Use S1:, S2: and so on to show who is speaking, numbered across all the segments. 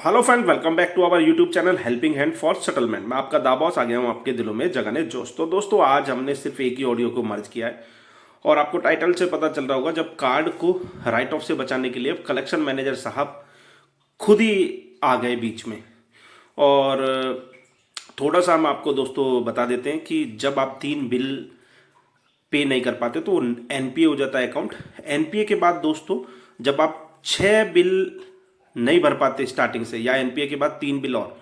S1: Hello friend, welcome back to our YouTube channel helping hand for settlement. मैं आपका दाबॉस आ गया हूं आपके दिलों में जगाने जोश। तो दोस्तों, आज हमने सिर्फ एक ही ऑडियो को मर्ज किया है और आपको टाइटल से पता चल रहा होगा, जब कार्ड को राइट ऑफ से बचाने के लिए अब कलेक्शन मैनेजर साहब खुद ही आ गए बीच में। और थोड़ा सा हम आपको दोस्तों बता देते हैं कि जब आप 3 बिल पे नहीं कर पाते तो एनपीए हो जाता है अकाउंट। एनपीए के बाद दोस्तों, जब आप 6 बिल नहीं भर पाते स्टार्टिंग से, या एनपीए के बाद 3 बिल और,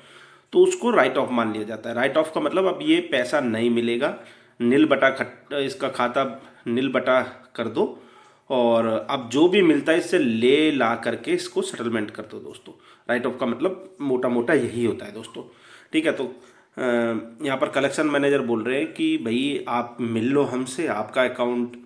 S1: तो उसको राइट ऑफ मान लिया जाता है। राइट ऑफ का मतलब अब ये पैसा नहीं मिलेगा, नील बटा इसका खाता नील बटा कर दो, और अब जो भी मिलता है इससे ले ला करके इसको सेटलमेंट कर दो दोस्तों। राइट ऑफ का मतलब मोटा मोटा यही होता है दोस्तों। ठीक है, तो यहाँ पर कलेक्शन मैनेजर बोल रहे हैं कि भाई आप मिल लो हमसे, आपका अकाउंट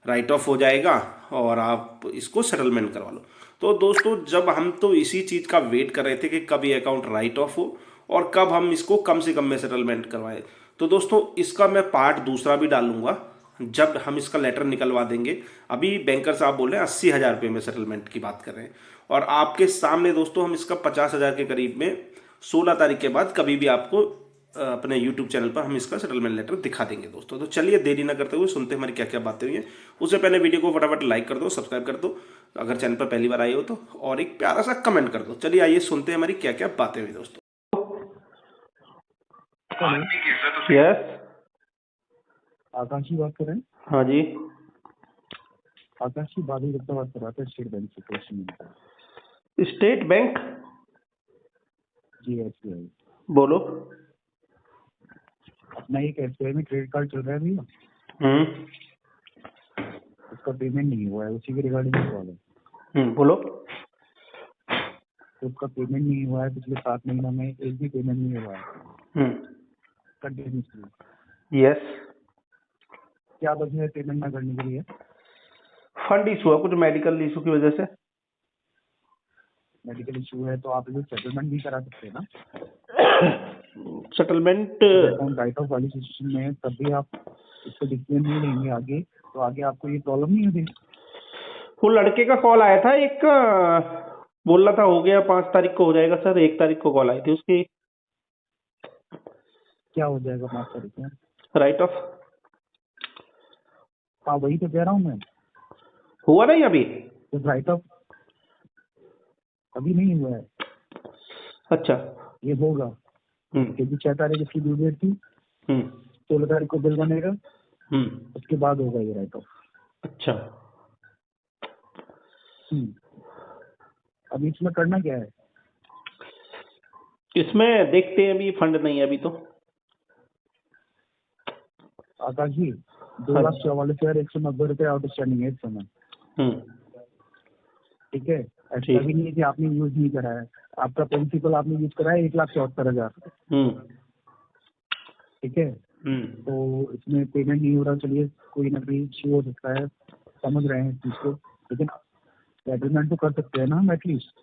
S1: राइट ऑफ हो जाएगा और आप इसको सेटलमेंट करवा लो। तो दोस्तों, जब हम तो इसी चीज़ का वेट कर रहे थे कि कब ये अकाउंट राइट ऑफ हो और कब हम इसको कम से कम में सेटलमेंट करवाएं। तो दोस्तों, इसका मैं पार्ट दूसरा भी डालूंगा जब हम इसका लेटर निकलवा देंगे। अभी बैंकर साहब बोल रहे हैं 80,000 रुपये में सेटलमेंट की बात कर रहे हैं, और आपके सामने दोस्तों हम इसका 50,000 के करीब में 16 तारीख के बाद कभी भी आपको अपने YouTube चैनल पर हम इसका सेटलमेंट लेटर दिखा देंगे दोस्तों। तो चलिए देरी ना करते हुए सुनते हैं हमारी क्या क्या बातें हुई हैं। उससे पहले वीडियो को फटाफट लाइक कर दो, सब्सक्राइब कर दो अगर चैनल पर पहली बार आए हो तो, और एक प्यारा सा कमेंट कर दो। चलिए आइए सुनते हैं हमारी क्या क्या बातें हुई दोस्तों। यस,
S2: आकाश जी बात कर रहे हैं।
S1: हाँ जी,
S2: आकाश जी बादल गुप्ता बात कर रहा था स्टेट बैंक से क्वेश्चन।
S1: स्टेट बैंक,
S2: जी एसबीआई।
S1: बोलो।
S2: अपना एक एसबीआई में क्रेडिट कार्ड चल रहा है भैया, उसका पेमेंट नहीं हुआ है, उसी के रिगार्डिंग सवाल है।
S1: बोलो।
S2: तो उसका पेमेंट नहीं हुआ है, पिछले 7 महीनों में एक भी पेमेंट नहीं हुआ है कंटिन्यूसली।
S1: यस,
S2: क्या वजह है पेमेंट ना करने के लिए?
S1: फंड इशू है, कुछ मेडिकल इशू की वजह से।
S2: मेडिकल इशू है तो आप लोग सेटलमेंट भी करा सकते हैं ना।
S1: सेटलमेंट
S2: अकाउंट राइट ऑफ वाली सिचुएशन में तब भी आप इसको डिसीजन नहीं लेंगे आगे, तो आगे आपको ये प्रॉब्लम नहीं होगी।
S1: वो लड़के का कॉल आया था एक, बोल रहा था हो गया 5 तारीख को हो जाएगा सर। 1 तारीख को कॉल आई थी उसकी।
S2: क्या हो जाएगा 5 तारीख में?
S1: Right of.
S2: हाँ वही तो कह रहा हूँ मैं।
S1: हुआ नहीं अभी?
S2: तो राइट ऑफ अभी नहीं हुआ है।
S1: अच्छा,
S2: ये होगा क्योंकि 6 तारीख इसकी ड्यू डेट थी, 16 तारीख को बिल बनेगा, उसके बाद होगा ये राइट ऑफ।
S1: अच्छा,
S2: अभी इसमें करना क्या है?
S1: इसमें देखते हैं, अभी फंड नहीं है अभी तो।
S2: आकाश जी 2,44,190 रुपये आउटस्टैंडिंग है इस समय। ठीक है, ऐसा भी नहीं है कि आपने यूज नहीं करा है, आपका प्रिंसिपल आपने यूज करा है 1,74,000। ठीक है, तो इसमें पेमेंट नहीं हो रहा, चलिए कोई ना कोई इश्यू हो सकता है, समझ रहे हैं इस चीज को, लेकिन सेटलमेंट तो कर सकते हैं ना हम एटलीस्ट।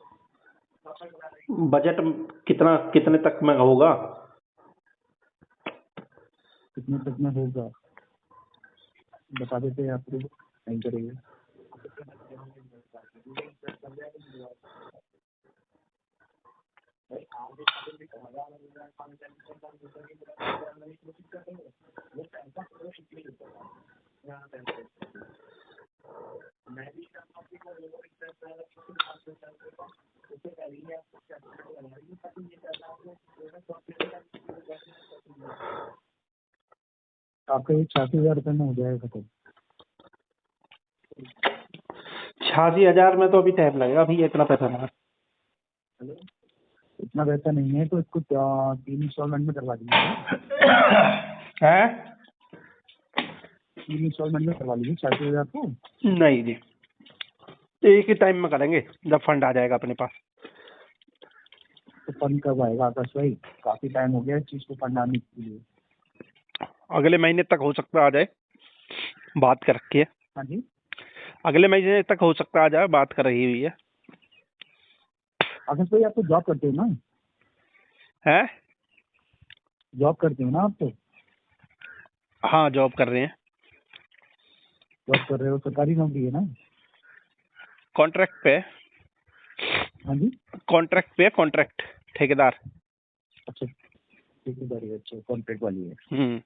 S1: बजट कितने तक में होगा?
S2: कितने तक में होगा बता देते हैं, आपको नहीं करेंगे। आपका ये 86,000 रुपये में हो जाएगा खत्म।
S1: 86,000 में तो अभी टाइम लगेगा, अभी इतना पैसा ना।
S2: इतना पैसा नहीं है तो इसको 3 इंस्टॉलमेंट में करवा दीजिए।
S1: है
S2: 3 इंस्टॉलमेंट में करवा लीजिए 86,000 को।
S1: नहीं जी, एक ही टाइम में करेंगे जब फंड आ जाएगा अपने पास।
S2: तो फंड कब आएगा आकाश भाई? काफी टाइम हो गया इस चीज को फंड आने के लिए।
S1: अगले महीने तक हो सकता आ जाए, बात कर रखी है।
S2: हाँ जी,
S1: अगले महीने तक हो सकता आ जाए, बात कर रही हुई है।
S2: आकाश भाई आप तो जॉब करते हो ना?
S1: है,
S2: जॉब करते हो ना आप तो?
S1: हाँ जॉब कर रहे हैं।
S2: जॉब कर रहे हो, सरकारी नौकरी है ना?
S1: कॉन्ट्रैक्ट पे।
S2: हाँ जी,
S1: कॉन्ट्रैक्ट पे, कॉन्ट्रैक्ट ठेकेदार।
S2: अच्छा ठेकेदारी है, अच्छा कॉन्ट्रैक्ट वाली है।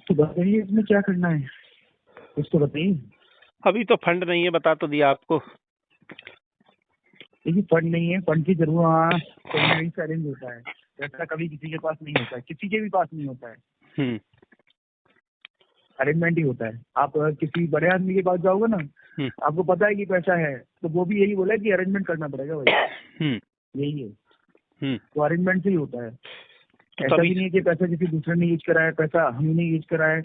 S2: तो बताइए इसमें क्या करना है, कुछ तो बताइए।
S1: अभी तो फंड नहीं है, बता तो दिया आपको।
S2: देखिए फंड नहीं है, फंड की जरूर हाँ कहीं ना कहीं से अरेंज होता है, ऐसा कभी किसी के पास नहीं होता है, किसी के भी पास नहीं होता है, अरेंजमेंट ही होता है। आप किसी बड़े आदमी के पास जाओगे ना, आपको पता है कि पैसा है, तो वो भी यही बोला कि अरेंजमेंट करना पड़ेगा भाई, यही है। तो अरेंजमेंट से ही होता है, ऐसा भी नहीं है कि पैसा किसी दूसरे ने यूज करा है, पैसा हमने यूज करा है,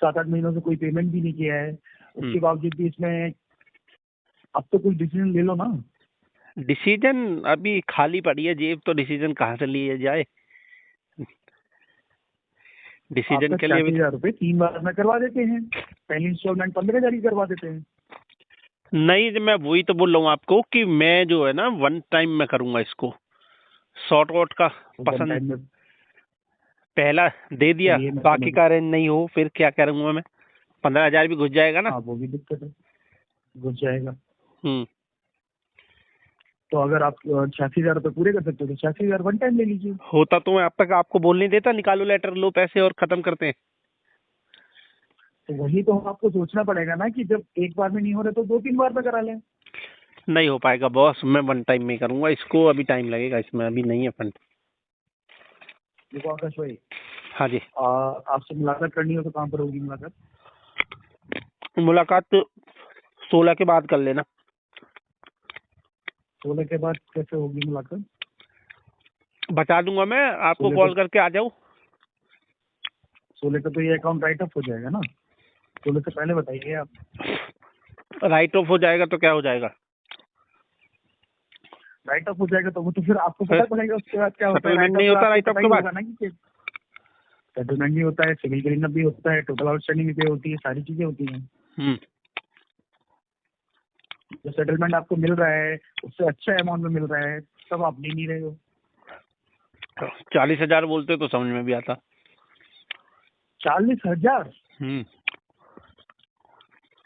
S2: 7-8 महीनों से कोई पेमेंट भी नहीं किया है, उसके बावजूद भी इसमें अब तो कुछ डिसीजन ले लो ना।
S1: डिसीजन अभी खाली पड़ी है जेब, तो डिसीजन कहाँ से लिए जाए? डिसीजन
S2: आपका
S1: के लिए
S2: 40,000 रुपए 3 बार में करवा देते हैं, पहली इंस्टॉलमेंट 15,000 की करवा देते हैं।
S1: नहीं, मैं वही तो बोल रहा हूँ आपको कि मैं जो है ना वन टाइम में करूंगा इसको, शॉर्ट आउट का
S2: तो वन
S1: पसंद।
S2: टाइम में
S1: पहला दे दिया,
S2: चलिए मैं
S1: बाकी
S2: समझ,
S1: का अरेंज नहीं हो, फिर क्या करूंगा मैं? 15,000 भी घुस जाएगा ना।
S2: हाँ वो भी दिक्कत है, घुस जाएगा।
S1: हम्म
S2: तो अगर आप 86,000 रुपए पूरे कर सकते हो तो 86,000 वन टाइम ले लीजिए।
S1: होता तो मैं अब तक आपको बोल नहीं देता, निकालो लेटर, लो पैसे और खत्म करते हैं।
S2: तो वही तो आपको सोचना पड़ेगा ना कि जब एक बार में नहीं हो रहे तो 2-3 बार में करा लें।
S1: नहीं हो पाएगा बॉस, मैं वन टाइम में करूंगा इसको, अभी टाइम लगेगा इसमें, अभी नहीं है फंड।
S2: देखो आकाश भाई,
S1: हाँ जी।
S2: आपसे मुलाकात करनी हो तो कहाँ पर होगी मुलाकात?
S1: मुलाकात 16 के बाद कर लेना।
S2: 16 के बाद कैसे होगी मुलाकात?
S1: बता दूंगा मैं आपको,
S2: 16
S1: कॉल
S2: को,
S1: करके आ जाओ।
S2: 16 को तो ये अकाउंट राइट ऑफ हो जाएगा ना, 16 से पहले बताइए आप।
S1: राइट ऑफ हो जाएगा तो क्या हो जाएगा?
S2: राइट ऑफ हो जाएगा तो वो तो फिर आपको पता पड़ेगा उसके बाद क्या होता है।
S1: सेटलमेंट
S2: राइट
S1: नहीं
S2: ऑफ
S1: होता राइट
S2: आपको
S1: ऑफ
S2: पता
S1: के
S2: ही
S1: बाद?
S2: होगा ना कि सेटलमेंट भी होता है, सिविल क्लीन अप भी होता है, टोटल आउटस्टैंडिंग भी पे होती है, सारी चीजें होती हैं। जो सेटलमेंट आपको मिल रहा है उससे अच्छा अमाउंट में मिल रहा है, तब आप ले नहीं रहे हो।
S1: 40,000 बोलते तो समझ में भी आता।
S2: 40,000?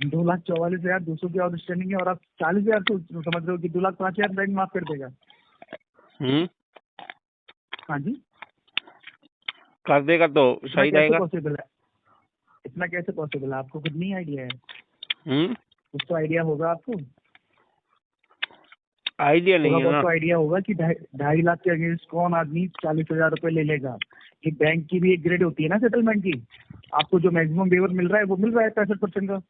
S1: 2,44,200
S2: 2,44,200 की आउटस्टैंडिंग है और आप 40,000 से समझ रहे हो कि 2,05,000 बैंक माफ कर देगा? हाँ जी,
S1: कर देगा तो सही रहेगा।
S2: पॉसिबल है? इतना कैसे पॉसिबल है? आपको खुद नहीं आइडिया है? कुछ तो आइडिया होगा आपको,
S1: आइडिया नहीं
S2: थोड़ा
S1: है
S2: बहुत
S1: ना।
S2: तो आइडिया होगा कि 2.5 लाख के अगेंस्ट कौन आदमी 40,000 रुपए ले लेगा। कि बैंक की भी एक ग्रेड होती है ना सेटलमेंट की, आपको जो मैक्सिमम वेवर मिल रहा है वो मिल रहा है 65% का,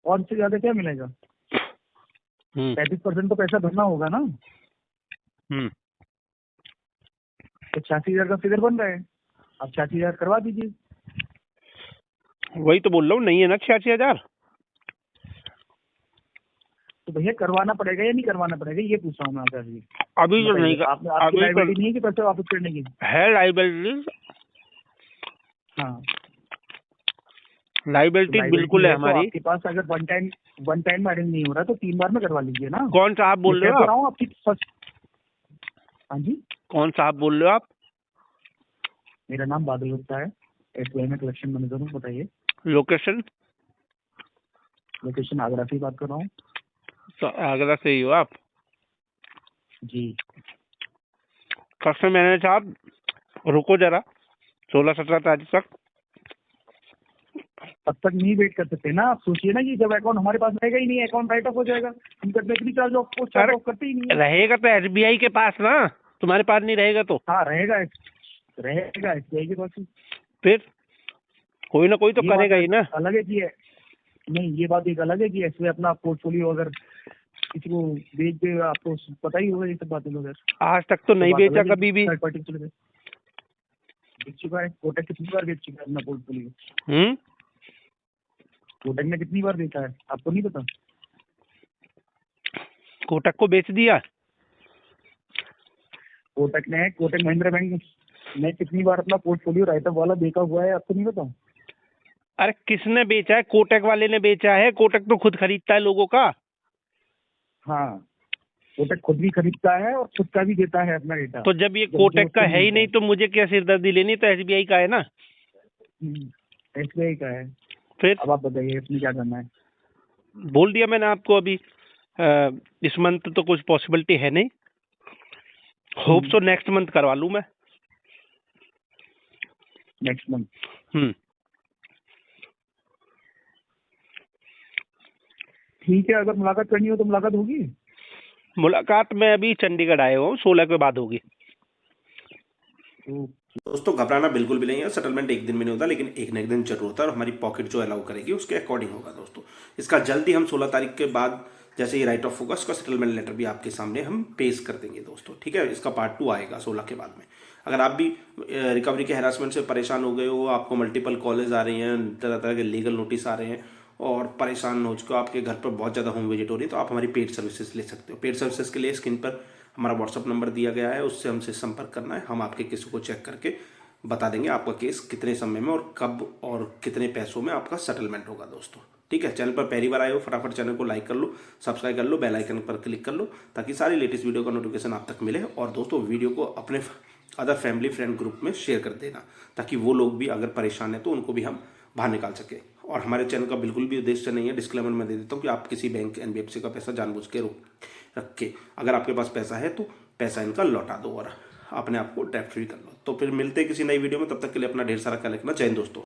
S2: और इससे ज्यादा क्या मिलेगा? 35% तो पैसा भरना होगा ना। तो 86,000 का फिगर बन रहा है, आप 86,000 करवा दीजिए।
S1: वही तो बोल रहा हूँ, नहीं है ना 86,000।
S2: तो भैया करवाना पड़ेगा या नहीं करवाना पड़ेगा, ये पूछ रहा हूँ मैं आकाश जी।
S1: अभी तो नहीं
S2: आपकी लाइबिलिटी नहीं है कि पैसे वापस करने की?
S1: है लाइबिलिटी।
S2: हाँ,
S1: लाइबिलिटी बिल्कुल है
S2: तो
S1: हमारी।
S2: आपके पास अगर वन टाइम में अरेंज नहीं हो रहा तो 3 बार में करवा लीजिए ना।
S1: कौन सा आप बोल रहे हो?
S2: आप आपकी फर्स्ट, हाँ जी,
S1: कौन सा आप बोल रहे हो आप?
S2: मेरा नाम बादल गुप्ता है, SBI में कलेक्शन मैनेजर हूँ। बताइए
S1: लोकेशन?
S2: लोकेशन आगरा से बात कर रहा हूँ।
S1: तो आगरा से ही हो आप?
S2: जी।
S1: कस्टमर मैनेजर साहब रुको जरा, 16-17 तारीख तक।
S2: तब तक नहीं वेट कर सकते ना, आप सोचिए ना कि जब अकाउंट हमारे पास रहेगा ही नहीं, अकाउंट राइट ऑफ हो जाएगा, हम कटलेटरी चार्ज ऑफ करते ही नहीं।
S1: रहेगा तो SBI के पास ना, तुम्हारे पास नहीं रहेगा तो?
S2: हाँ रहेगा SBI के पास ही।
S1: फिर कोई ना कोई तो करेगा ही ना।
S2: अलग है कि नहीं, ये बात एक अलग है कि SBI अपना पोर्टफोलियो अगर किसी को बेच दे, आपको पता ही होगा ये सब बातें वगैरह।
S1: आज तक तो नहीं बेचा कभी भी।
S2: थर्ड पार्टी चले गए, बेच चुका है कोटक, कितनी बार बेच चुका है अपना पोर्टफोलियो? कोटक ने कितनी बार बेचा है आपको नहीं पता?
S1: कोटक को बेच दिया।
S2: कोटक महिंद्रा बैंक ने कितनी बार अपना पोर्टफोलियो राइट ऑफ वाला देखा हुआ है, आपको नहीं पता?
S1: अरे किसने बेचा है? कोटक वाले ने बेचा है। कोटक तो खुद खरीदता है लोगों का।
S2: हाँ, कोटक खुद भी खरीदता है और खुद का भी देता है अपना डेटा।
S1: तो जब ये कोटक का है ही नहीं तो मुझे क्या सिरदर्दी लेनी? तो SBI का है ना।
S2: SBI का है।
S1: फिर
S2: अब आप बताइए इसमें क्या करना है?
S1: बोल दिया मैंने आपको अभी इस मंथ तो कुछ पॉसिबिलिटी है नहीं, होप सो नेक्स्ट मंथ करवा लूँ मैं।
S2: Next month? ठीक है, अगर मुलाकात करनी हो तो मुलाकात होगी।
S1: मुलाकात में अभी चंडीगढ़ आए हुआ हूँ, 16 के बाद होगी। दोस्तों घबराना बिल्कुल भी नहीं है, सेटलमेंट एक दिन में नहीं होता, लेकिन एक न एक दिन जरूर होता है, और हमारी पॉकेट जो अलाउ करेगी उसके अकॉर्डिंग होगा दोस्तों। इसका जल्दी हम 16 तारीख के बाद जैसे ये राइट ऑफ होगा, उसका सेटलमेंट लेटर भी आपके सामने हम पेश कर देंगे दोस्तों, ठीक है। इसका पार्ट 2 आएगा 16 के बाद में। अगर आप भी रिकवरी के हैरासमेंट से परेशान हो गए हो, आपको मल्टीपल कॉलेज आ रही हैं, तरह तरह के लीगल नोटिस आ रहे हैं, और परेशान हो चुके हो, आपके घर पर बहुत ज़्यादा होम विजिट हो रही है, तो आप हमारी पेड सर्विसेज ले सकते हो। पेड सर्विसेज के लिए स्क्रीन पर हमारा व्हाट्सअप नंबर दिया गया है, उससे हमसे संपर्क करना है। हम आपके केस को चेक करके बता देंगे आपका केस कितने समय में और कब और कितने पैसों में आपका सेटलमेंट होगा दोस्तों, ठीक है। चैनल पर पहली बार आए हो, फटाफट चैनल को लाइक कर लो, सब्सक्राइब कर लो, बेल आइकन पर क्लिक कर लो, ताकि सारी लेटेस्ट वीडियो का नोटिफिकेशन आप तक मिले। और दोस्तों वीडियो को अपने अदर फैमिली फ्रेंड ग्रुप में शेयर कर देना, ताकि वो लोग भी अगर परेशान है तो उनको भी हम बाहर निकाल सके। और हमारे चैनल का बिल्कुल भी उद्देश्य नहीं है, डिस्क्लेमर में दे देता हूँ, कि आप किसी बैंक NBFC का पैसा जानबूझ के रख के, अगर आपके पास पैसा है तो पैसा इनका लौटा दो और अपने आप को डेट फ्री कर लो। तो फिर मिलते हैं किसी नई वीडियो में, तब तक के लिए अपना ढेर सारा ख्याल रखना। जय हिंद दोस्तों।